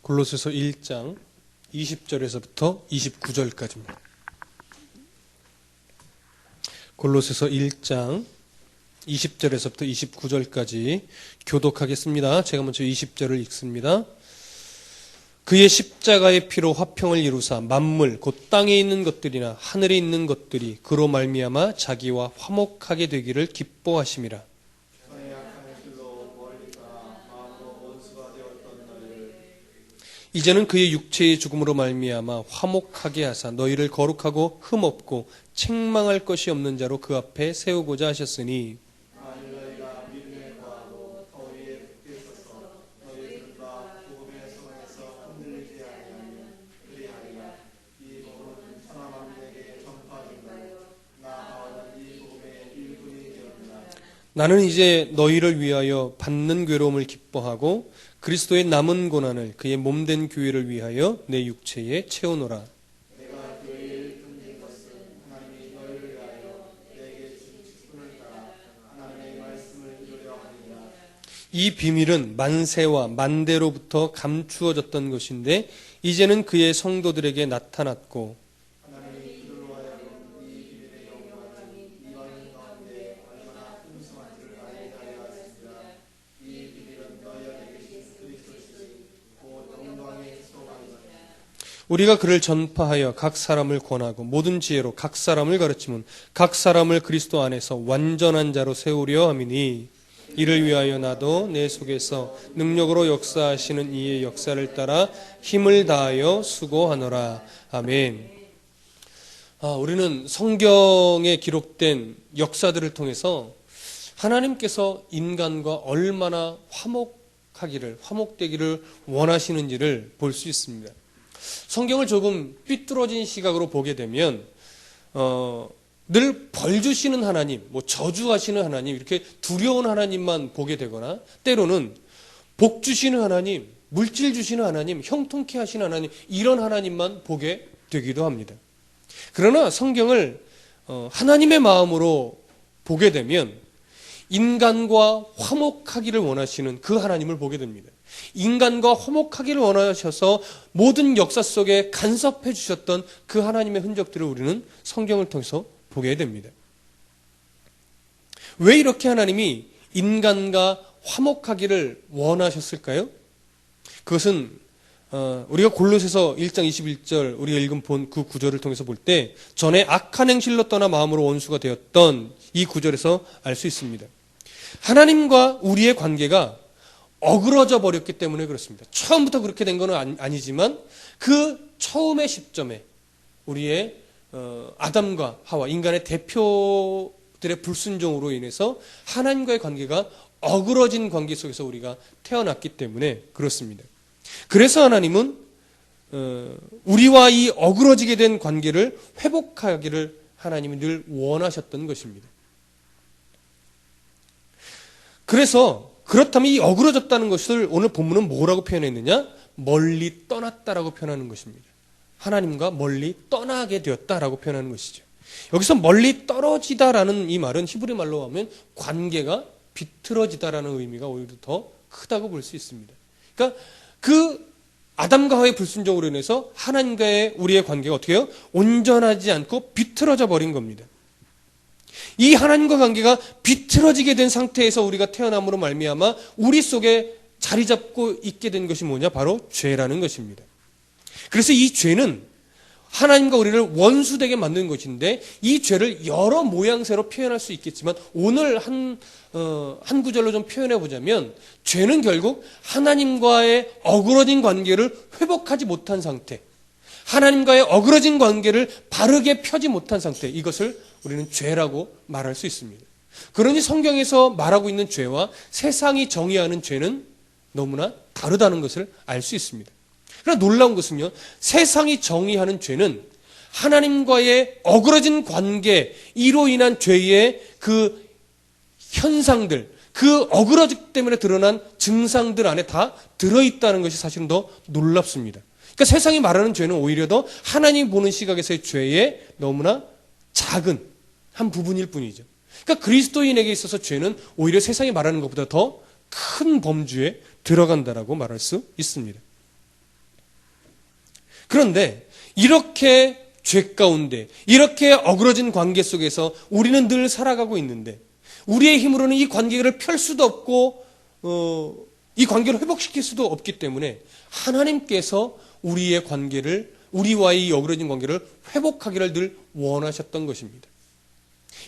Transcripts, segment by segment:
골로새서 1장 20절에서부터 29절까지입니다. 골로새서 1장 20절에서부터 29절까지 교독하겠습니다. 제가 먼저 20절을 읽습니다. 그의 십자가의 피로 화평을 이루사 만물 곧 땅에 있는 것들이나 하늘에 있는 것들이 그로 말미암아 자기와 화목하게 되기를 기뻐하심이라. 이제는 그의 육체의 죽음으로 말미암아 화목하게 하사 너희를 거룩하고 흠없고 책망할 것이 없는 자로 그 앞에 세우고자 하셨으니 나는 이제 너희를 위하여 받는 괴로움을 기뻐하고 그리스도의 남은 고난을 그의 몸된 교회를 위하여 내 육체에 채우노라. 내가 교회를 품는 것은 하나님이 너희를 위하여 내게 준 직분을 따라 하나님의 말씀을 이루려 하니라. 이 비밀은 만세와 만대로부터 감추어졌던 것인데 이제는 그의 성도들에게 나타났고 우리가 그를 전파하여 각 사람을 권하고 모든 지혜로 각 사람을 가르치면 각 사람을 그리스도 안에서 완전한 자로 세우려 함이니 이를 위하여 나도 내 속에서 능력으로 역사하시는 이의 역사를 따라 힘을 다하여 수고하노라. 아멘. 우리는 성경에 기록된 역사들을 통해서 하나님께서 인간과 얼마나 화목되기를 원하시는지를 볼 수 있습니다. 성경을 조금 삐뚤어진 시각으로 보게 되면 늘 벌 주시는 하나님, 저주하시는 하나님, 이렇게 두려운 하나님만 보게 되거나 때로는 복 주시는 하나님, 물질 주시는 하나님, 형통케 하시는 하나님, 이런 하나님만 보게 되기도 합니다. 그러나 성경을 하나님의 마음으로 보게 되면 인간과 화목하기를 원하시는 그 하나님을 보게 됩니다. 인간과 화목하기를 원하셔서 모든 역사 속에 간섭해 주셨던 그 하나님의 흔적들을 우리는 성경을 통해서 보게 됩니다. 왜 이렇게 하나님이 인간과 화목하기를 원하셨을까요? 그것은 우리가 골로새서 1장 21절 우리가 읽은 그 구절을 통해서 볼 때 전에 악한 행실로 떠나 마음으로 원수가 되었던 이 구절에서 알 수 있습니다. 하나님과 우리의 관계가 어그러져 버렸기 때문에 그렇습니다. 처음부터 그렇게 된 건 아니지만 그 처음의 시점에 우리의 아담과 하와 인간의 대표들의 불순종으로 인해서 하나님과의 관계가 어그러진 관계 속에서 우리가 태어났기 때문에 그렇습니다. 그래서 하나님은 우리와 이 어그러지게 된 관계를 회복하기를 하나님이 늘 원하셨던 것입니다. 그렇다면 이 어그러졌다는 것을 오늘 본문은 뭐라고 표현했느냐? 멀리 떠났다라고 표현하는 것입니다. 하나님과 멀리 떠나게 되었다라고 표현하는 것이죠. 여기서 멀리 떨어지다라는 이 말은 히브리 말로 하면 관계가 비틀어지다라는 의미가 오히려 더 크다고 볼 수 있습니다. 그러니까 그 아담과 하와의 불순종으로 인해서 하나님과의 우리의 관계가 어떻게 해요? 온전하지 않고 비틀어져 버린 겁니다. 이 하나님과 관계가 비틀어지게 된 상태에서 우리가 태어남으로 말미암아 우리 속에 자리 잡고 있게 된 것이 뭐냐? 바로 죄라는 것입니다. 그래서 이 죄는 하나님과 우리를 원수되게 만드는 것인데 이 죄를 여러 모양새로 표현할 수 있겠지만 오늘 한 구절로 좀 표현해 보자면 죄는 결국 하나님과의 어그러진 관계를 회복하지 못한 상태, 하나님과의 어그러진 관계를 바르게 펴지 못한 상태, 이것을 우리는 죄라고 말할 수 있습니다. 그러니 성경에서 말하고 있는 죄와 세상이 정의하는 죄는 너무나 다르다는 것을 알 수 있습니다. 그러나 놀라운 것은요, 세상이 정의하는 죄는 하나님과의 어그러진 관계, 이로 인한 죄의 그 현상들, 그 어그러짐 때문에 드러난 증상들 안에 다 들어있다는 것이 사실은 더 놀랍습니다. 그러니까 세상이 말하는 죄는 오히려 더 하나님 보는 시각에서의 죄의 너무나 작은 한 부분일 뿐이죠. 그러니까 그리스도인에게 있어서 죄는 오히려 세상이 말하는 것보다 더 큰 범주에 들어간다라고 말할 수 있습니다. 그런데 이렇게 죄 가운데, 이렇게 어그러진 관계 속에서 우리는 늘 살아가고 있는데 우리의 힘으로는 이 관계를 펼 수도 없고 이 관계를 회복시킬 수도 없기 때문에 하나님께서 우리의 관계를, 우리와의 이 어그러진 관계를 회복하기를 늘 원하셨던 것입니다.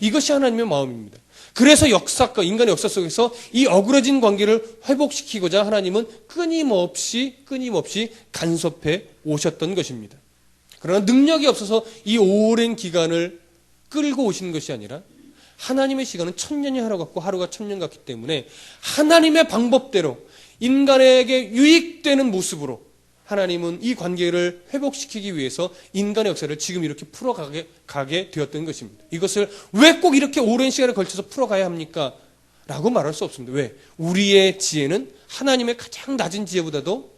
이것이 하나님의 마음입니다. 그래서 인간의 역사 속에서 이 어그러진 관계를 회복시키고자 하나님은 끊임없이 간섭해 오셨던 것입니다. 그러나 능력이 없어서 이 오랜 기간을 끌고 오신 것이 아니라 하나님의 시간은 천년이 하루 같고 하루가 천년 같기 때문에 하나님의 방법대로 인간에게 유익되는 모습으로 하나님은 이 관계를 회복시키기 위해서 인간의 역사를 지금 이렇게 풀어가게 되었던 것입니다. 이것을 왜 꼭 이렇게 오랜 시간에 걸쳐서 풀어가야 합니까? 라고 말할 수 없습니다. 왜? 우리의 지혜는 하나님의 가장 낮은 지혜보다도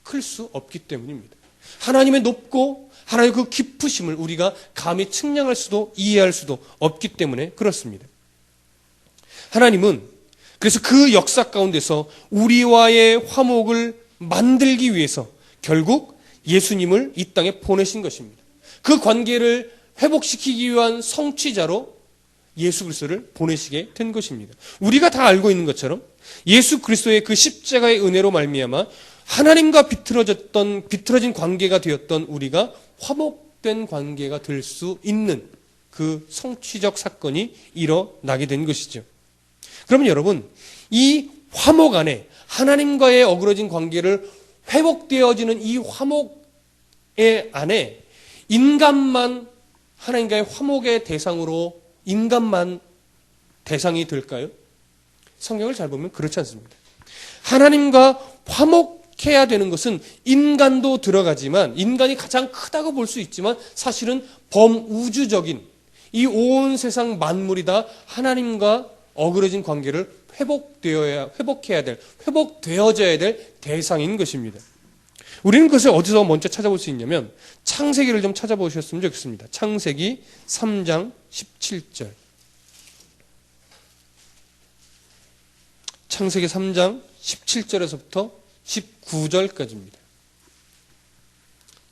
클 수 없기 때문입니다. 하나님의 높고 하나님의 그 깊으심을 우리가 감히 측량할 수도 이해할 수도 없기 때문에 그렇습니다. 하나님은 그래서 그 역사 가운데서 우리와의 화목을 만들기 위해서 결국 예수님을 이 땅에 보내신 것입니다. 그 관계를 회복시키기 위한 성취자로 예수 그리스도를 보내시게 된 것입니다. 우리가 다 알고 있는 것처럼 예수 그리스도의 그 십자가의 은혜로 말미암아 하나님과 비틀어진 관계가 되었던 우리가 화목된 관계가 될 수 있는 그 성취적 사건이 일어나게 된 것이죠. 그러면 여러분, 이 화목 안에 하나님과의 어그러진 관계를 회복되어지는 이 화목의 안에 인간만 하나님과의 화목의 대상으로 인간만 대상이 될까요? 성경을 잘 보면 그렇지 않습니다. 하나님과 화목해야 되는 것은 인간도 들어가지만 인간이 가장 크다고 볼 수 있지만 사실은 범우주적인 이 온 세상 만물이 다 하나님과 어그러진 관계를 회복되어져야 될 대상인 것입니다. 우리는 그것을 어디서 먼저 찾아볼 수 있냐면 창세기를 좀 찾아보셨으면 좋겠습니다. 창세기 3장 17절. 창세기 3장 17절에서부터 19절까지입니다.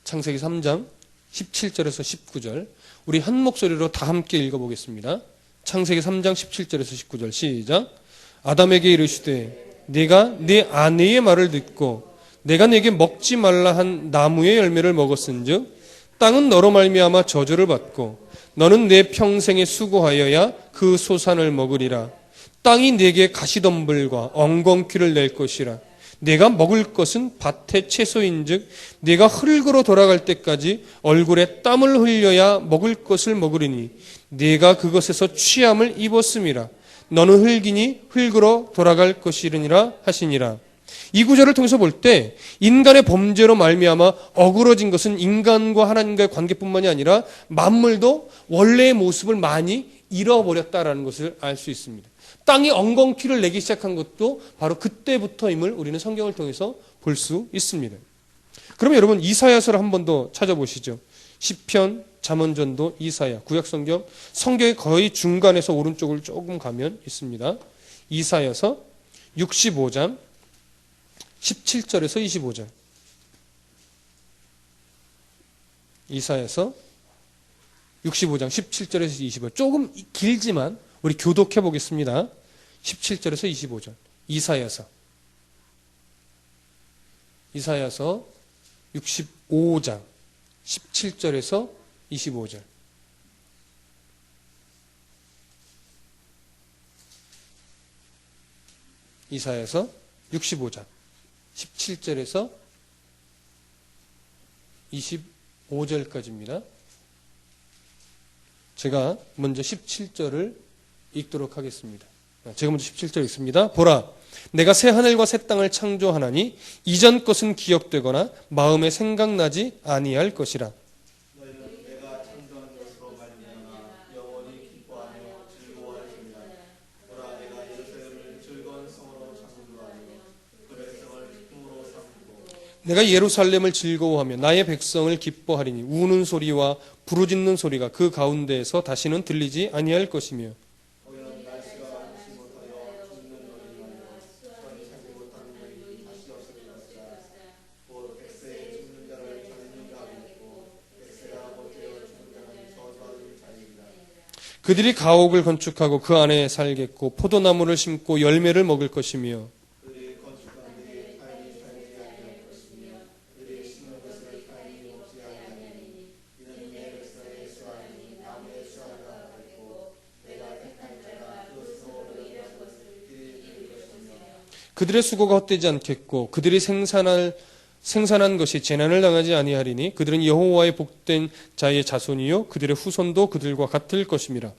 창세기 3장 17절에서 19절. 우리 한 목소리로 다 함께 읽어보겠습니다. 창세기 3장 17절에서 19절 시작. 아담에게 이르시되 네가 네 아내의 말을 듣고 내가 네게 먹지 말라 한 나무의 열매를 먹었은즉 땅은 너로 말미암아 저주를 받고 너는 내 평생에 수고하여야 그 소산을 먹으리라. 땅이 네게 가시덤불과 엉겅퀴를 낼 것이라. 네가 먹을 것은 밭의 채소인즉 네가 흙으로 돌아갈 때까지 얼굴에 땀을 흘려야 먹을 것을 먹으리니 네가 그것에서 취함을 입었음이라. 너는 흙이니 흙으로 돌아갈 것이니라 하시니라. 이 구절을 통해서 볼 때 인간의 범죄로 말미암아 어그러진 것은 인간과 하나님과의 관계뿐만이 아니라 만물도 원래의 모습을 많이 잃어버렸다라는 것을 알 수 있습니다. 땅이 엉겅퀴를 내기 시작한 것도 바로 그때부터임을 우리는 성경을 통해서 볼 수 있습니다. 그러면 여러분 이사야서를 한 번 더 찾아보시죠. 시편, 잠언전도, 이사야, 구약성경, 성경의 거의 중간에서 오른쪽을 조금 가면 있습니다. 이사야서 65장 17절에서 25절. 이사야서 65장 17절에서 25절. 조금 길지만 우리 교독해 보겠습니다. 17절에서 25절. 이사야서 65장 17절에서 25절. 이사야서 65장 17절에서 25절까지입니다. 제가 먼저 17절을 읽도록 하겠습니다. 제가 먼저 17절 읽습니다. 보라, 내가 새 하늘과 새 땅을 창조하나니 이전 것은 기억되거나 마음에 생각나지 아니할 것이라. 내가 예루살렘을 즐거워하며 나의 백성을 기뻐하리니 우는 소리와 부르짖는 소리가 그 가운데에서 다시는 들리지 아니할 것이며 그들이 가옥을 건축하고 그 안에 살겠고 포도나무를 심고 열매를 먹을 것이며 그들의 수고가 헛되지 않겠고 그들이 생산한 것이 재난을 당하지 아니하리니 그들은 여호와의 복된 자의 자손이요 그들의 후손도 그들과 같을 것임이라.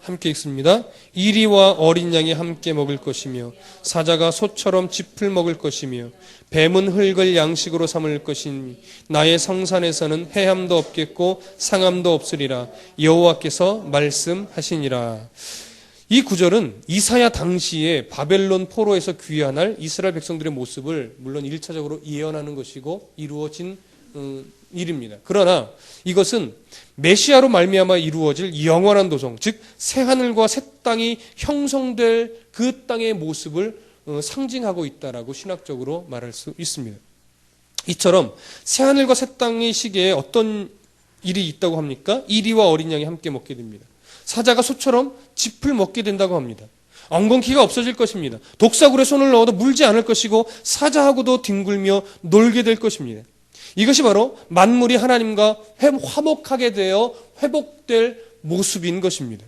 함께 읽습니다. 이리와 어린 양이 함께 먹을 것이며 사자가 소처럼 짚을 먹을 것이며 뱀은 흙을 양식으로 삼을 것이니 나의 성산에서는 해함도 없겠고 상함도 없으리라 여호와께서 말씀하시니라. 이 구절은 이사야 당시에 바벨론 포로에서 귀환할 이스라엘 백성들의 모습을 물론 1차적으로 예언하는 것이고 이루어진 일입니다. 그러나 이것은 메시아로 말미암아 이루어질 영원한 도성, 즉 새하늘과 새 땅이 형성될 그 땅의 모습을 상징하고 있다라고 신학적으로 말할 수 있습니다. 이처럼 새하늘과 새 땅의 시기에 어떤 일이 있다고 합니까? 이리와 어린 양이 함께 먹게 됩니다. 사자가 소처럼 짚을 먹게 된다고 합니다. 엉겅퀴가 없어질 것입니다. 독사굴에 손을 넣어도 물지 않을 것이고 사자하고도 뒹굴며 놀게 될 것입니다. 이것이 바로 만물이 하나님과 화목하게 되어 회복될 모습인 것입니다.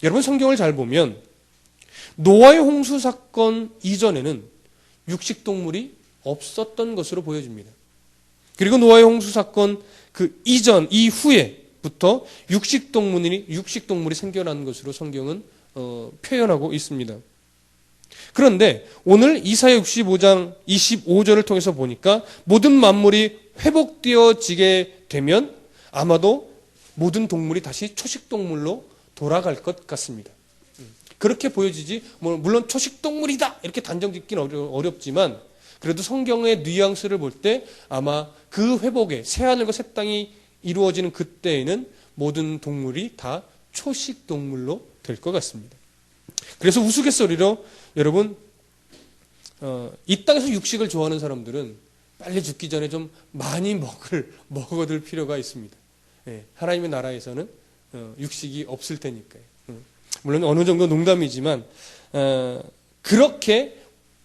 여러분 성경을 잘 보면 노아의 홍수 사건 이전에는 육식동물이 없었던 것으로 보여집니다. 그리고 노아의 홍수 사건 그 이전 이후에부터 육식동물이 생겨난 것으로 성경은 표현하고 있습니다. 그런데 오늘 이사야 65장 25절을 통해서 보니까 모든 만물이 회복되어지게 되면 아마도 모든 동물이 다시 초식동물로 돌아갈 것 같습니다. 그렇게 보여지지 물론 초식동물이다 이렇게 단정짓기는 어렵지만 그래도 성경의 뉘앙스를 볼 때 아마 그 회복에 새하늘과 새 땅이 이루어지는 그때에는 모든 동물이 다 초식동물로 될 것 같습니다. 그래서 우스갯소리로 여러분 이 땅에서 육식을 좋아하는 사람들은 빨리 죽기 전에 좀 많이 먹어둘 필요가 있습니다. 하나님의 나라에서는 육식이 없을 테니까요. 물론 어느 정도 농담이지만 그렇게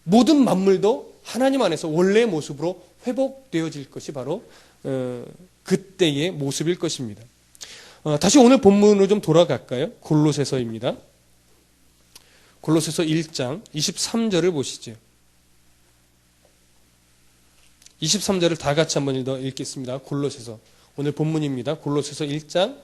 모든 만물도 하나님 안에서 원래의 모습으로 회복되어질 것이 바로 그때의 모습일 것입니다. 다시 오늘 본문으로 좀 돌아갈까요? 골로새서입니다. 골로새서 1장 23절을 보시죠. 23절을 다 같이 한번 읽겠습니다. 골로새서 오늘 본문입니다. 골로새서 1장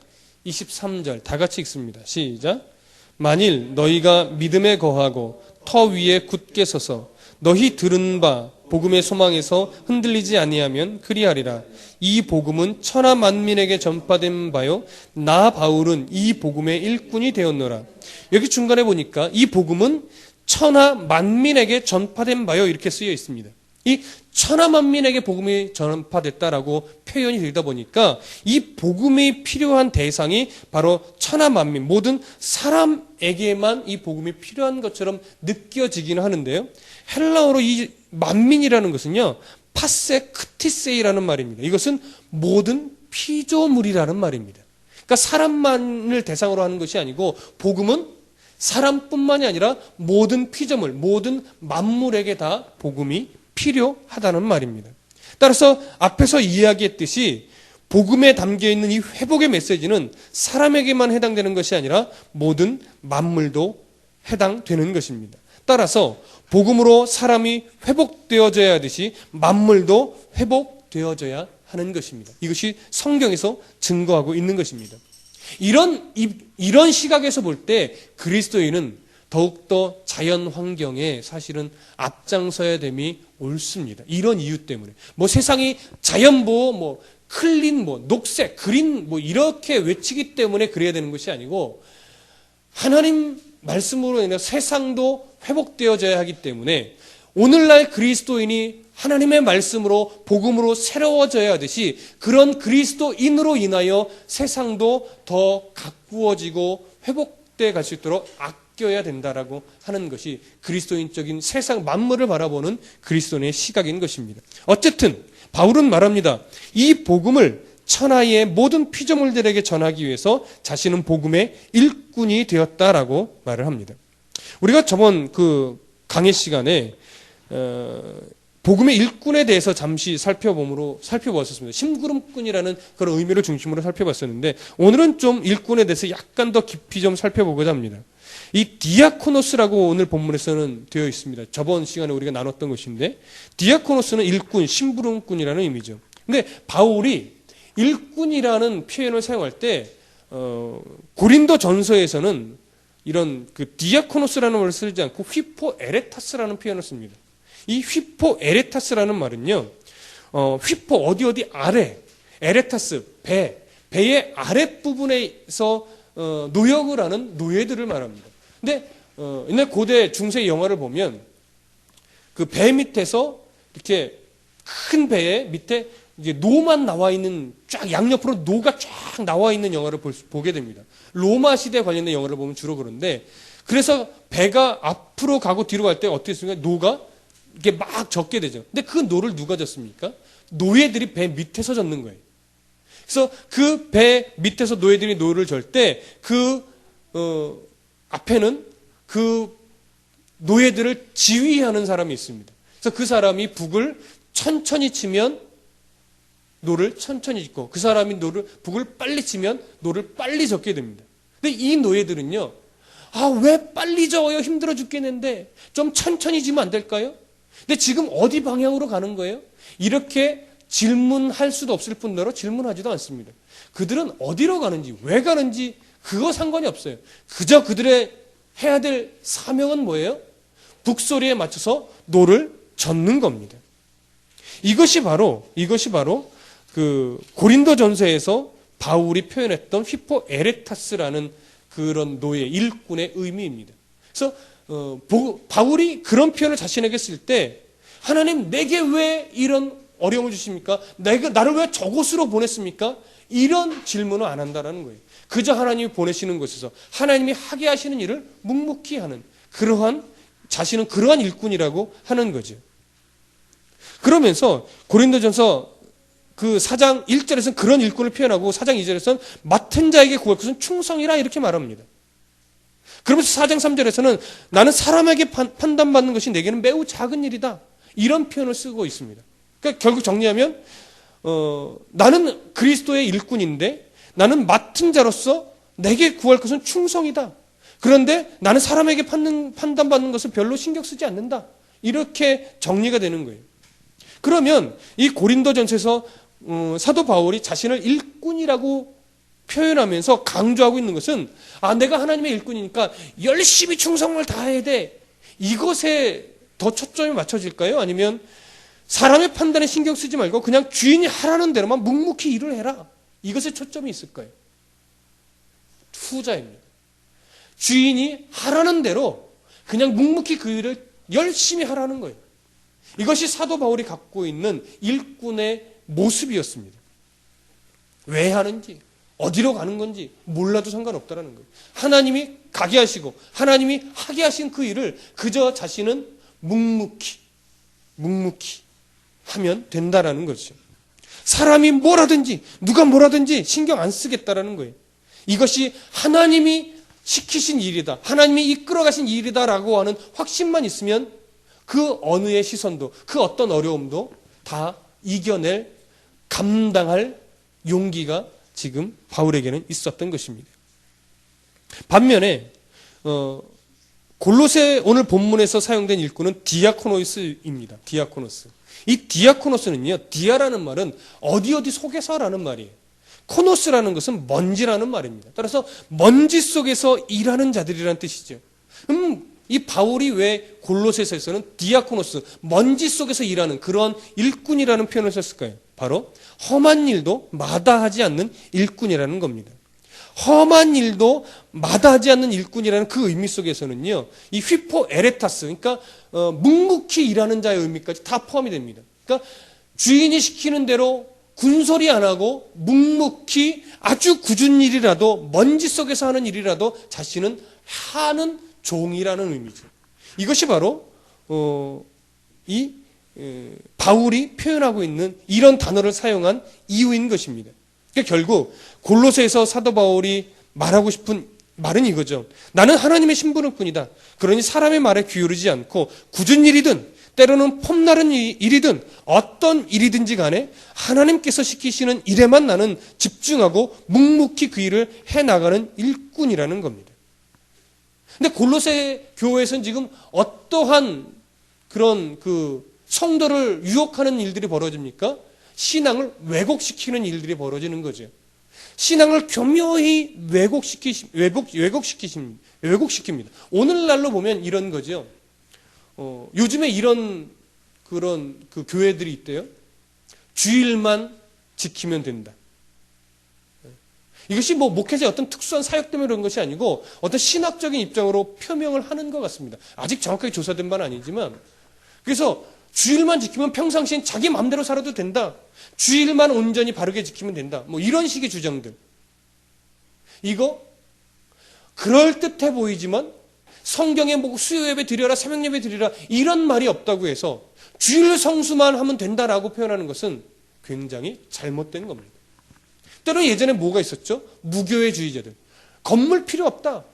23절 다 같이 읽습니다. 시작. 만일 너희가 믿음에 거하고 터 위에 굳게 서서 너희 들은 바 복음의 소망에서 흔들리지 아니하면 그리하리라. 이 복음은 천하 만민에게 전파된 바요 나 바울은 이 복음의 일꾼이 되었노라. 여기 중간에 보니까 이 복음은 천하 만민에게 전파된 바요 이렇게 쓰여 있습니다. 이 천하 만민에게 복음이 전파됐다라고 표현이 되다 보니까 이 복음이 필요한 대상이 바로 천하 만민 모든 사람에게만 이 복음이 필요한 것처럼 느껴지기는 하는데요. 헬라어로 이 만민이라는 것은요 파세 크티세이라는 말입니다. 이것은 모든 피조물이라는 말입니다. 그러니까 사람만을 대상으로 하는 것이 아니고 복음은 사람뿐만이 아니라 모든 피조물, 모든 만물에게 다 복음이 필요하다는 말입니다. 따라서 앞에서 이야기했듯이 복음에 담겨있는 이 회복의 메시지는 사람에게만 해당되는 것이 아니라 모든 만물도 해당되는 것입니다. 따라서 복음으로 사람이 회복되어져야 하듯이 만물도 회복되어져야 하는 것입니다. 이것이 성경에서 증거하고 있는 것입니다. 이런 시각에서 볼 때 그리스도인은 더욱더 자연 환경에 사실은 앞장서야 됨이 옳습니다. 이런 이유 때문에. 세상이 자연보호, 클린, 녹색, 그린, 이렇게 외치기 때문에 그래야 되는 것이 아니고 하나님 말씀으로 인해 세상도 회복되어져야 하기 때문에 오늘날 그리스도인이 하나님의 말씀으로 복음으로 새로워져야 하듯이 그런 그리스도인으로 인하여 세상도 더 가꾸어지고 회복돼 갈 수 있도록 바뀌어야 된다라고 하는 것이 그리스도인적인 세상 만물을 바라보는 그리스도인의 시각인 것입니다. 어쨌든 바울은 말합니다. 이 복음을 천하의 모든 피조물들에게 전하기 위해서 자신은 복음의 일꾼이 되었다라고 말을 합니다. 우리가 저번 그 강의 시간에 복음의 일꾼에 대해서 잠시 살펴보았습니다. 심부름꾼이라는 그런 의미를 중심으로 살펴봤었는데 오늘은 좀 일꾼에 대해서 약간 더 깊이 좀 살펴보고자 합니다. 이 디아코노스라고 오늘 본문에서는 되어 있습니다. 저번 시간에 우리가 나눴던 것인데 디아코노스는 일꾼, 심부름꾼이라는 의미죠. 근데 바울이 일꾼이라는 표현을 사용할 때 고린도 전서에서는 이런 그 디아코노스라는 말을 쓰지 않고 휘포 에레타스라는 표현을 씁니다. 이 휘포 에레타스라는 말은요, 휘포 어디 아래, 에레타스 배의 아랫부분에서 노역을 하는 노예들을 말합니다. 근데 옛날 고대 중세 영화를 보면 그 배 밑에서 이렇게 큰 배에 밑에 이제 노만 나와 있는 쫙 양옆으로 노가 쫙 나와 있는 영화를 보게 됩니다. 로마 시대 관련된 영화를 보면 주로 그런데 그래서 배가 앞으로 가고 뒤로 갈 때 어떻게 했습니까? 노가 이게 막 젓게 되죠. 근데 그 노를 누가 젓습니까? 노예들이 배 밑에서 젓는 거예요. 그래서 그 배 밑에서 노예들이 노를 절 때 그 앞에는 그 노예들을 지휘하는 사람이 있습니다. 그래서 그 사람이 북을 천천히 치면 노를 천천히 젓고 그 사람이 북을 빨리 치면 노를 빨리 젓게 됩니다. 근데 이 노예들은요, 왜 빨리 저어요? 힘들어 죽겠는데 좀 천천히 지면 안 될까요? 근데 지금 어디 방향으로 가는 거예요? 이렇게 질문할 수도 없을 뿐더러 질문하지도 않습니다. 그들은 어디로 가는지, 왜 가는지 그거 상관이 없어요. 그저 그들의 해야 될 사명은 뭐예요? 북소리에 맞춰서 노를 젓는 겁니다. 이것이 바로 그 고린도전서에서 바울이 표현했던 휘포 에레타스라는 그런 노예 일꾼의 의미입니다. 그래서 바울이 그런 표현을 자신에게 쓸 때 하나님 내게 왜 이런 어려움을 주십니까? 나를 왜 저곳으로 보냈습니까? 이런 질문을 안 한다라는 거예요. 그저 하나님이 보내시는 곳에서 하나님이 하게 하시는 일을 묵묵히 하는 자신은 그러한 일꾼이라고 하는 거죠. 그러면서 고린도전서 그 4장 1절에서는 그런 일꾼을 표현하고 4장 2절에서는 맡은 자에게 구할 것은 충성이라 이렇게 말합니다. 그러면서 4장 3절에서는 나는 사람에게 판단받는 것이 내게는 매우 작은 일이다. 이런 표현을 쓰고 있습니다. 그러니까 결국 정리하면 나는 그리스도의 일꾼인데 나는 맡은 자로서 내게 구할 것은 충성이다. 그런데 나는 사람에게 판단받는 것을 별로 신경 쓰지 않는다. 이렇게 정리가 되는 거예요. 그러면 이 고린도전서에서 사도 바울이 자신을 일꾼이라고 표현하면서 강조하고 있는 것은 내가 하나님의 일꾼이니까 열심히 충성을 다해야 돼. 이것에 더 초점이 맞춰질까요? 아니면 사람의 판단에 신경 쓰지 말고 그냥 주인이 하라는 대로만 묵묵히 일을 해라. 이것에 초점이 있을까요? 후자입니다. 주인이 하라는 대로 그냥 묵묵히 그 일을 열심히 하라는 거예요. 이것이 사도 바울이 갖고 있는 일꾼의 모습이었습니다. 왜 하는지, 어디로 가는 건지 몰라도 상관없다라는 거예요. 하나님이 가게 하시고 하나님이 하게 하신 그 일을 그저 자신은 묵묵히 하면 된다라는 거죠. 사람이 뭐라든지 누가 뭐라든지 신경 안 쓰겠다라는 거예요. 이것이 하나님이 시키신 일이다. 하나님이 이끌어 가신 일이다라고 하는 확신만 있으면 그 어느의 시선도 그 어떤 어려움도 다 이겨낼 감당할 용기가 지금 바울에게는 있었던 것입니다. 반면에 골로새 오늘 본문에서 사용된 일꾼은 디아코노스입니다. 디아코노스. 이 디아코노스는요, 디아라는 말은 어디 속에서라는 말이에요. 코노스라는 것은 먼지라는 말입니다. 따라서 먼지 속에서 일하는 자들이라는 뜻이죠. 이 바울이 왜 골로새서에서는 디아코노스, 먼지 속에서 일하는 그런 일꾼이라는 표현을 썼을까요? 바로 험한 일도 마다하지 않는 일꾼이라는 겁니다. 험한 일도 마다하지 않는 일꾼이라는 그 의미 속에서는요, 이 휘포 에레타스, 그러니까 묵묵히 일하는 자의 의미까지 다 포함이 됩니다. 그러니까 주인이 시키는 대로 군소리 안 하고 묵묵히 아주 굳은 일이라도 먼지 속에서 하는 일이라도 자신은 하는 종이라는 의미죠. 이것이 바로 바울이 표현하고 있는 이런 단어를 사용한 이유인 것입니다. 그러니까 결국 골로새에서 사도 바울이 말하고 싶은 말은 이거죠. 나는 하나님의 신부일 뿐이다. 그러니 사람의 말에 귀오르지 않고 굳은 일이든 때로는 폼나른 일이든 어떤 일이든지 간에 하나님께서 시키시는 일에만 나는 집중하고 묵묵히 그 일을 해나가는 일꾼이라는 겁니다. 근데 골로새 교회에서는 지금 어떠한 그런 성도를 유혹하는 일들이 벌어집니까? 신앙을 왜곡시키는 일들이 벌어지는 거죠. 신앙을 교묘히 왜곡시킵니다. 오늘날로 보면 이런 거죠. 요즘에 이런 그런 교회들이 있대요. 주일만 지키면 된다. 이것이 목회자의 어떤 특수한 사역 때문에 그런 것이 아니고 어떤 신학적인 입장으로 표명을 하는 것 같습니다. 아직 정확하게 조사된 바는 아니지만, 그래서 주일만 지키면 평상시엔 자기 마음대로 살아도 된다. 주일만 온전히 바르게 지키면 된다. 이런 식의 주장들. 이거 그럴듯해 보이지만 성경에 수요예배 드려라, 새벽예배 드리라 이런 말이 없다고 해서 주일 성수만 하면 된다라고 표현하는 것은 굉장히 잘못된 겁니다. 때로는 예전에 뭐가 있었죠? 무교회주의자들. 건물 필요 없다.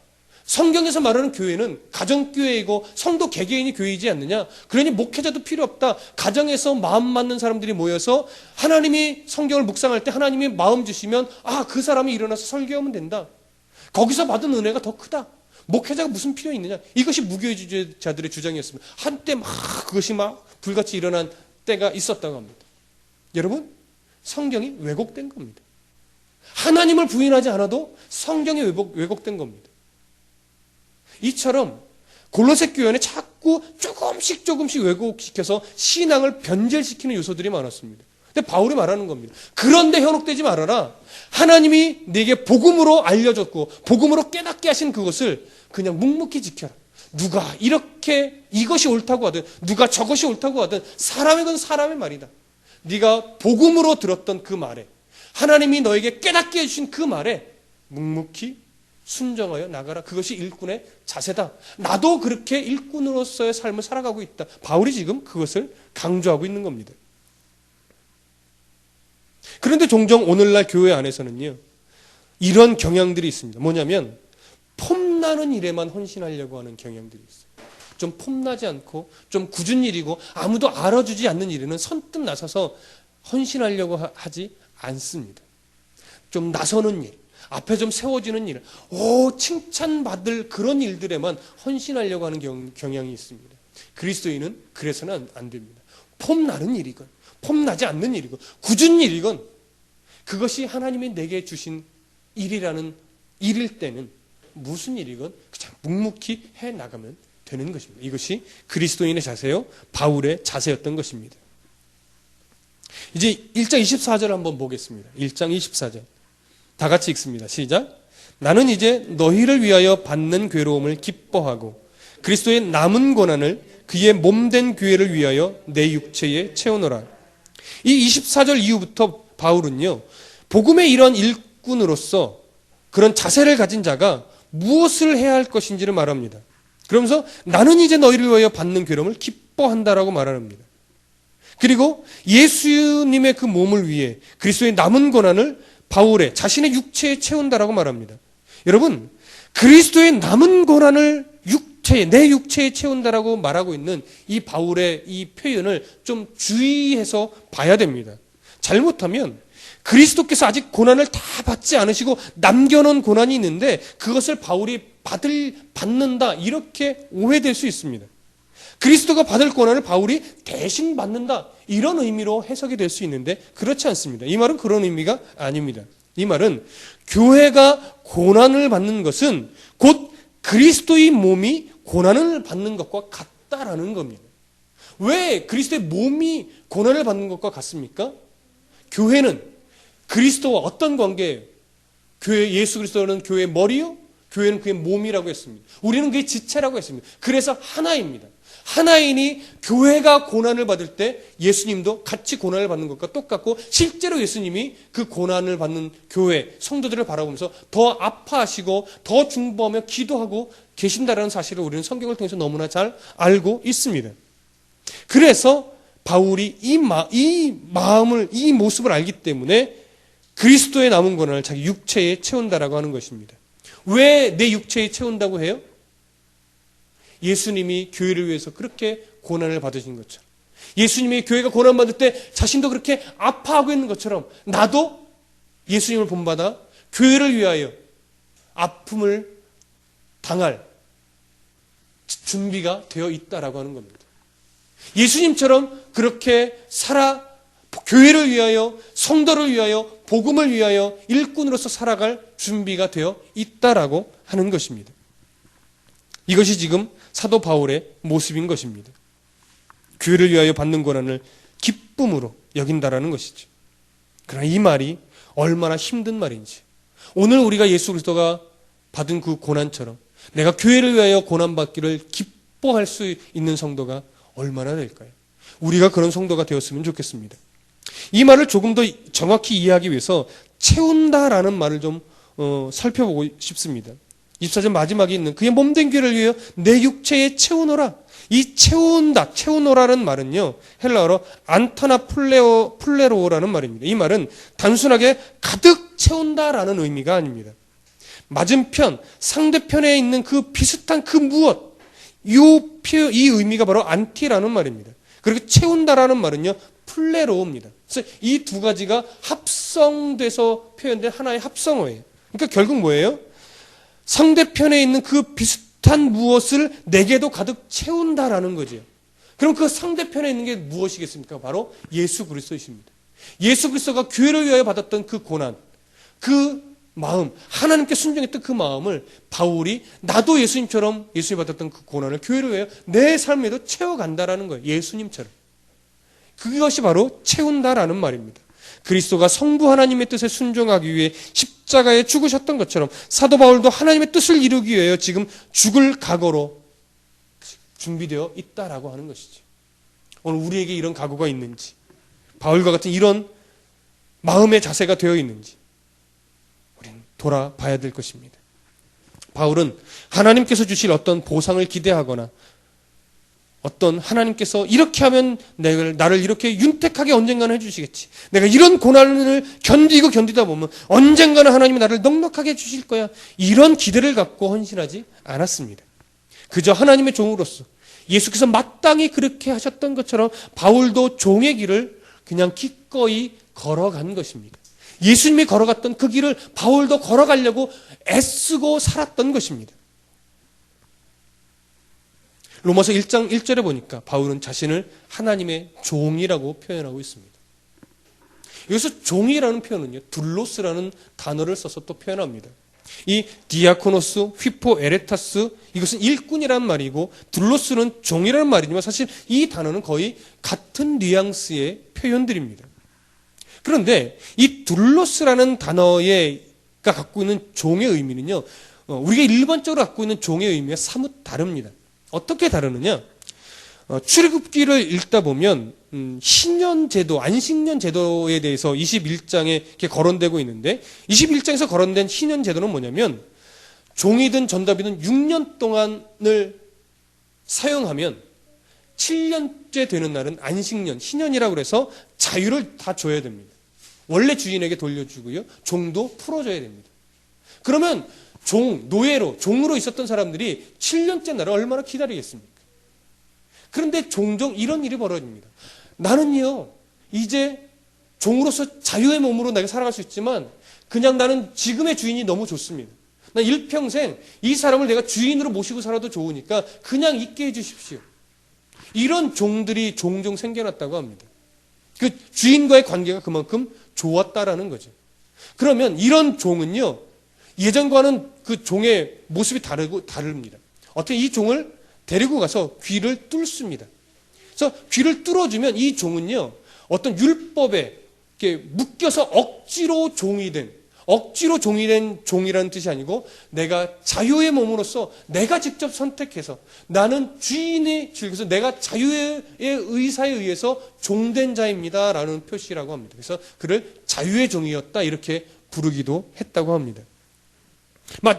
성경에서 말하는 교회는 가정교회이고 성도 개개인이 교회이지 않느냐. 그러니 목회자도 필요 없다. 가정에서 마음 맞는 사람들이 모여서 하나님이 성경을 묵상할 때 하나님이 마음 주시면 그 사람이 일어나서 설교하면 된다. 거기서 받은 은혜가 더 크다. 목회자가 무슨 필요 있느냐. 이것이 무교회주의자들의 주장이었습니다. 한때 그것이 불같이 일어난 때가 있었다고 합니다. 여러분, 성경이 왜곡된 겁니다. 하나님을 부인하지 않아도 성경이 왜곡된 겁니다. 이처럼 골로새 교회는 자꾸 조금씩 왜곡시켜서 신앙을 변질시키는 요소들이 많았습니다. 근데 바울이 말하는 겁니다. 그런데 현혹되지 말아라. 하나님이 내게 복음으로 알려줬고 복음으로 깨닫게 하신 그것을 그냥 묵묵히 지켜라. 누가 이렇게 이것이 옳다고 하든 누가 저것이 옳다고 하든 사람의 건 사람의 말이다. 네가 복음으로 들었던 그 말에 하나님이 너에게 깨닫게 해주신 그 말에 묵묵히 순종하여 나가라. 그것이 일꾼의 자세다. 나도 그렇게 일꾼으로서의 삶을 살아가고 있다. 바울이 지금 그것을 강조하고 있는 겁니다. 그런데 종종 오늘날 교회 안에서는요, 이런 경향들이 있습니다. 뭐냐면 폼나는 일에만 헌신하려고 하는 경향들이 있어요. 좀 폼나지 않고 좀 굳은 일이고 아무도 알아주지 않는 일에는 선뜻 나서서 헌신하려고 하지 않습니다. 좀 나서는 일, 앞에 좀 세워지는 일, 칭찬받을 그런 일들에만 헌신하려고 하는 경향이 있습니다. 그리스도인은 그래서는 안 됩니다. 폼나는 일이건 폼나지 않는 일이건 굳은 일이건 그것이 하나님이 내게 주신 일이라는 일일 때는 무슨 일이건 그냥 묵묵히 해나가면 되는 것입니다. 이것이 그리스도인의 자세요, 바울의 자세였던 것입니다. 이제 1장 24절 한번 보겠습니다. 1장 24절 다 같이 읽습니다. 시작. 나는 이제 너희를 위하여 받는 괴로움을 기뻐하고 그리스도의 남은 고난을 그의 몸된 교회를 위하여 내 육체에 채우노라. 이 24절 이후부터 바울은요, 복음의 이런 일꾼으로서 그런 자세를 가진 자가 무엇을 해야 할 것인지를 말합니다. 그러면서 나는 이제 너희를 위하여 받는 괴로움을 기뻐한다라고 말합니다. 그리고 예수님의 그 몸을 위해 그리스도의 남은 고난을 바울의 자신의 육체에 채운다라고 말합니다. 여러분, 그리스도의 남은 고난을 내 육체에 채운다라고 말하고 있는 이 바울의 이 표현을 좀 주의해서 봐야 됩니다. 잘못하면 그리스도께서 아직 고난을 다 받지 않으시고 남겨놓은 고난이 있는데 그것을 바울이 받는다 이렇게 오해될 수 있습니다. 그리스도가 받을 고난을 바울이 대신 받는다 이런 의미로 해석이 될 수 있는데 그렇지 않습니다. 이 말은 그런 의미가 아닙니다. 이 말은 교회가 고난을 받는 것은 곧 그리스도의 몸이 고난을 받는 것과 같다라는 겁니다. 왜 그리스도의 몸이 고난을 받는 것과 같습니까? 교회는 그리스도와 어떤 관계예요? 예수 그리스도는 교회의 머리요? 교회는 그의 몸이라고 했습니다. 우리는 그의 지체라고 했습니다. 그래서 하나입니다. 하나이니 교회가 고난을 받을 때 예수님도 같이 고난을 받는 것과 똑같고, 실제로 예수님이 그 고난을 받는 교회 성도들을 바라보면서 더 아파하시고 더 중보하며 기도하고 계신다라는 사실을 우리는 성경을 통해서 너무나 잘 알고 있습니다. 그래서 바울이 이 마음을, 이 모습을 알기 때문에 그리스도의 남은 고난을 자기 육체에 채운다라고 하는 것입니다. 왜 내 육체에 채운다고 해요? 예수님이 교회를 위해서 그렇게 고난을 받으신 것처럼, 예수님이 교회가 고난받을 때 자신도 그렇게 아파하고 있는 것처럼, 나도 예수님을 본받아 교회를 위하여 아픔을 당할 준비가 되어 있다라고 하는 겁니다. 예수님처럼 그렇게 교회를 위하여, 성도를 위하여, 복음을 위하여 일꾼으로서 살아갈 준비가 되어 있다라고 하는 것입니다. 이것이 지금 사도 바울의 모습인 것입니다. 교회를 위하여 받는 고난을 기쁨으로 여긴다라는 것이죠. 그러나 이 말이 얼마나 힘든 말인지, 오늘 우리가 예수 그리스도가 받은 그 고난처럼 내가 교회를 위하여 고난받기를 기뻐할 수 있는 성도가 얼마나 될까요? 우리가 그런 성도가 되었으면 좋겠습니다. 이 말을 조금 더 정확히 이해하기 위해서 채운다라는 말을 좀 살펴보고 싶습니다. 24절 마지막에 있는 그의 몸된 교회를 위하여 내 육체에 채우노라. 이 채우노라는 말은요, 헬라어로 안타나 플레로라는 말입니다. 이 말은 단순하게 가득 채운다라는 의미가 아닙니다. 맞은편, 상대편에 있는 그 비슷한 그 무엇, 이 의미가 바로 안티라는 말입니다. 그리고 채운다라는 말은요, 플레로입니다. 그래서 이 두 가지가 합성돼서 표현된 하나의 합성어예요. 그러니까 결국 뭐예요? 상대편에 있는 그 비슷한 무엇을 내게도 가득 채운다라는 거죠. 그럼 그 상대편에 있는 게 무엇이겠습니까? 바로 예수 그리스도이십니다. 예수 그리스도가 교회를 위하여 받았던 그 고난, 그 마음, 하나님께 순종했던 그 마음을 바울이 나도 예수님처럼 예수님 받았던 그 고난을 교회를 위하여 내 삶에도 채워간다라는 거예요. 예수님처럼. 그것이 바로 채운다라는 말입니다. 그리스도가 성부 하나님의 뜻에 순종하기 위해 십자가에 죽으셨던 것처럼 사도 바울도 하나님의 뜻을 이루기 위하여 지금 죽을 각오로 준비되어 있다라고 하는 것이죠. 오늘 우리에게 이런 각오가 있는지, 바울과 같은 이런 마음의 자세가 되어 있는지 우리는 돌아봐야 될 것입니다. 바울은 하나님께서 주실 어떤 보상을 기대하거나 어떤 하나님께서 이렇게 하면 나를 이렇게 윤택하게 언젠가는 해주시겠지, 내가 이런 고난을 견디다 보면 언젠가는 하나님이 나를 넉넉하게 해주실 거야, 이런 기대를 갖고 헌신하지 않았습니다. 그저 하나님의 종으로서 예수께서 마땅히 그렇게 하셨던 것처럼 바울도 종의 길을 그냥 기꺼이 걸어간 것입니다. 예수님이 걸어갔던 그 길을 바울도 걸어가려고 애쓰고 살았던 것입니다. 로마서 1장 1절에 보니까 바울은 자신을 하나님의 종이라고 표현하고 있습니다. 여기서 종이라는 표현은요, 둘로스라는 단어를 써서 또 표현합니다. 이 디아코노스, 휘포, 에레타스, 이것은 일꾼이라는 말이고 둘로스는 종이라는 말이지만 사실 이 단어는 거의 같은 뉘앙스의 표현들입니다. 그런데 이 둘로스라는 단어가 갖고 있는 종의 의미는요, 우리가 일반적으로 갖고 있는 종의 의미와 사뭇 다릅니다. 어떻게 다르느냐? 출애굽기를 읽다 보면 신년제도, 안식년 제도에 대해서 21장에 이렇게 거론되고 있는데, 21장에서 거론된 신년제도는 뭐냐면 종이든 전답이든 6년 동안을 사용하면 7년째 되는 날은 안식년, 신년이라고 해서 자유를 다 줘야 됩니다. 원래 주인에게 돌려주고요, 종도 풀어줘야 됩니다. 그러면 노예로 있었던 사람들이 7년째 날을 얼마나 기다리겠습니까? 그런데 종종 이런 일이 벌어집니다. 나는요, 이제 종으로서 자유의 몸으로 내가 살아갈 수 있지만 그냥 나는 지금의 주인이 너무 좋습니다. 난 일평생 이 사람을 내가 주인으로 모시고 살아도 좋으니까 그냥 있게 해주십시오. 이런 종들이 종종 생겨났다고 합니다. 그 주인과의 관계가 그만큼 좋았다라는 거죠. 그러면 이런 종은요, 예전과는 그 종의 모습이 다릅니다. 어떻게 이 종을 데리고 가서 귀를 뚫습니다. 그래서 귀를 뚫어주면 이 종은요, 어떤 율법에 이렇게 묶여서 억지로 종이 된, 억지로 종이 된 종이라는 뜻이 아니고 내가 자유의 몸으로서 내가 직접 선택해서 나는 주인의 그래서 내가 자유의 의사에 의해서 종된 자입니다라는 표시라고 합니다. 그래서 그를 자유의 종이었다 이렇게 부르기도 했다고 합니다.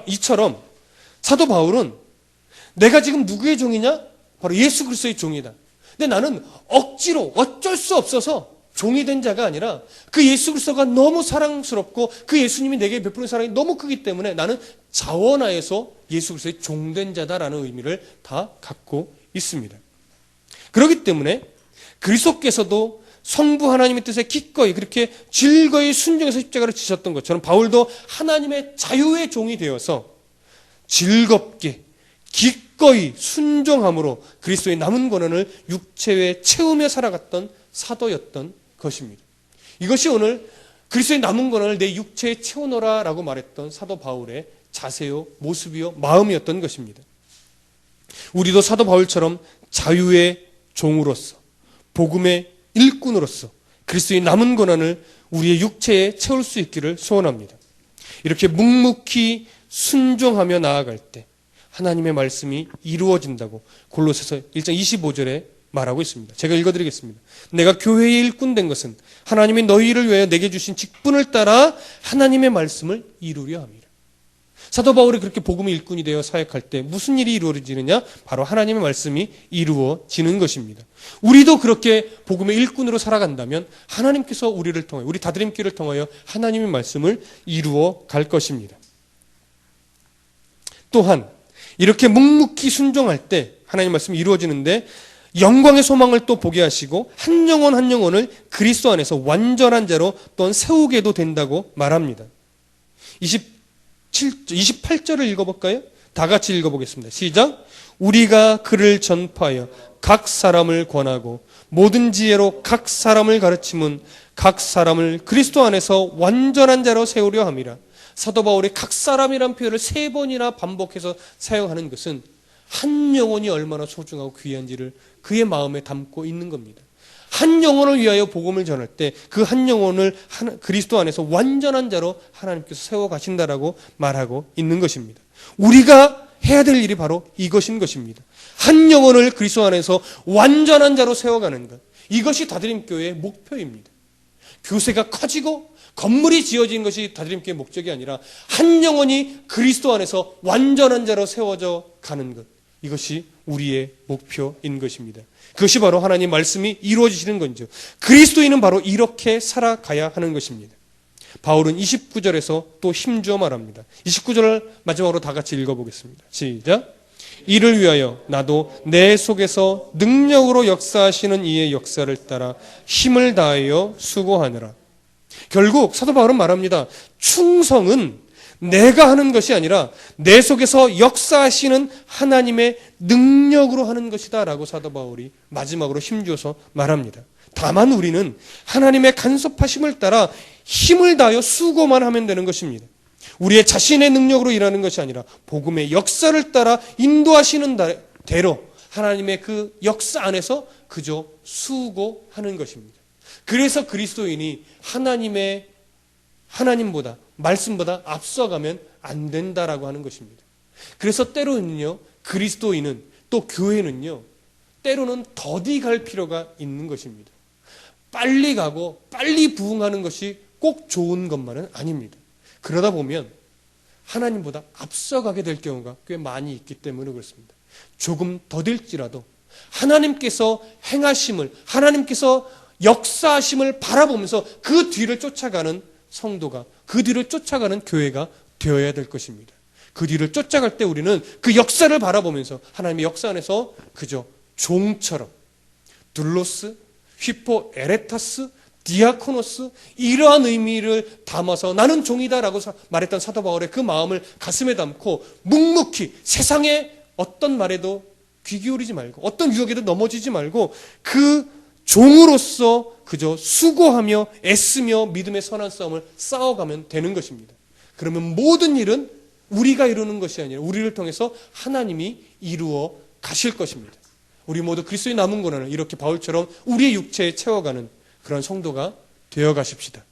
이처럼 사도 바울은 내가 지금 누구의 종이냐? 바로 예수 그리스도의 종이다. 근데 나는 억지로 어쩔 수 없어서 종이 된 자가 아니라 그 예수 그리스도가 너무 사랑스럽고 그 예수님이 내게 베푸는 사랑이 너무 크기 때문에 나는 자원하에서 예수 그리스도의 종된 자다라는 의미를 다 갖고 있습니다. 그렇기 때문에 그리스도께서도 성부 하나님의 뜻에 기꺼이 그렇게 즐거이 순종해서 십자가를 지셨던 것처럼 바울도 하나님의 자유의 종이 되어서 즐겁게 기꺼이 순종함으로 그리스도의 남은 권한을 육체에 채우며 살아갔던 사도였던 것입니다. 이것이 오늘 그리스도의 남은 권한을 내 육체에 채우노라라고 말했던 사도 바울의 자세요, 모습이요, 마음이었던 것입니다. 우리도 사도 바울처럼 자유의 종으로서 복음의 일꾼으로서 그리스도의 남은 권한을 우리의 육체에 채울 수 있기를 소원합니다. 이렇게 묵묵히 순종하며 나아갈 때 하나님의 말씀이 이루어진다고 골로새서 1장 25절에 말하고 있습니다. 제가 읽어드리겠습니다. 내가 교회의 일꾼 된 것은 하나님이 너희를 위하여 내게 주신 직분을 따라 하나님의 말씀을 이루려 함이라. 사도 바울이 그렇게 복음의 일꾼이 되어 사역할 때 무슨 일이 이루어지느냐? 바로 하나님의 말씀이 이루어지는 것입니다. 우리도 그렇게 복음의 일꾼으로 살아간다면 하나님께서 우리를 통하여 우리 다드림길을 통하여 하나님의 말씀을 이루어 갈 것입니다. 또한 이렇게 묵묵히 순종할 때 하나님의 말씀이 이루어지는데 영광의 소망을 또 보게 하시고 한 영혼 한 영혼을 그리스도 안에서 완전한 자로 또한 세우게도 된다고 말합니다. 28절을 읽어볼까요? 다 같이 읽어보겠습니다. 시작. 우리가 그를 전파하여 각 사람을 권하고 모든 지혜로 각 사람을 가르침은 각 사람을 그리스도 안에서 완전한 자로 세우려 함이라. 사도 바울이 각 사람이란 표현을 3번이나 반복해서 사용하는 것은 한 영혼이 얼마나 소중하고 귀한지를 그의 마음에 담고 있는 겁니다. 한 영혼을 위하여 복음을 전할 때 그 한 영혼을 그리스도 안에서 완전한 자로 하나님께서 세워 가신다라고 말하고 있는 것입니다. 우리가 해야 될 일이 바로 이것인 것입니다. 한 영혼을 그리스도 안에서 완전한 자로 세워가는 것. 이것이 다드림교회의 목표입니다. 교세가 커지고 건물이 지어지는 것이 다드림교회의 목적이 아니라 한 영혼이 그리스도 안에서 완전한 자로 세워져 가는 것. 이것이 우리의 목표인 것입니다. 그것이 바로 하나님 말씀이 이루어지시는 건죠. 그리스도인은 바로 이렇게 살아가야 하는 것입니다. 바울은 29절에서 또 힘주어 말합니다. 29절을 마지막으로 다 같이 읽어보겠습니다. 시작. 이를 위하여 나도 내 속에서 능력으로 역사하시는 이의 역사를 따라 힘을 다하여 수고하느라. 결국 사도 바울은 말합니다. 충성은 내가 하는 것이 아니라 내 속에서 역사하시는 하나님의 능력으로 하는 것이다 라고 사도 바울이 마지막으로 힘주어서 말합니다. 다만 우리는 하나님의 간섭하심을 따라 힘을 다하여 수고만 하면 되는 것입니다. 우리의 자신의 능력으로 일하는 것이 아니라 복음의 역사를 따라 인도하시는 대로 하나님의 그 역사 안에서 그저 수고하는 것입니다. 그래서 그리스도인이 하나님보다 말씀보다 앞서가면 안 된다라고 하는 것입니다. 그래서 때로는요, 그리스도인은 또 교회는요, 때로는 더디 갈 필요가 있는 것입니다. 빨리 가고 빨리 부흥하는 것이 꼭 좋은 것만은 아닙니다. 그러다 보면 하나님보다 앞서가게 될 경우가 꽤 많이 있기 때문에 그렇습니다. 조금 더딜지라도 하나님께서 행하심을, 하나님께서 역사하심을 바라보면서 그 뒤를 쫓아가는 성도가, 그 뒤를 쫓아가는 교회가 되어야 될 것입니다. 그 뒤를 쫓아갈 때 우리는 그 역사를 바라보면서 하나님의 역사 안에서 그저 종처럼 둘로스, 휘포, 에레타스, 디아코노스 이러한 의미를 담아서 나는 종이다라고 말했던 사도 바울의 그 마음을 가슴에 담고 묵묵히 세상의 어떤 말에도 귀 기울이지 말고 어떤 유혹에도 넘어지지 말고 그 종으로서 그저 수고하며 애쓰며 믿음의 선한 싸움을 싸워가면 되는 것입니다. 그러면 모든 일은 우리가 이루는 것이 아니라 우리를 통해서 하나님이 이루어 가실 것입니다. 우리 모두 그리스도의 남은 고난을 이렇게 바울처럼 우리의 육체에 채워가는 그런 성도가 되어 가십시다.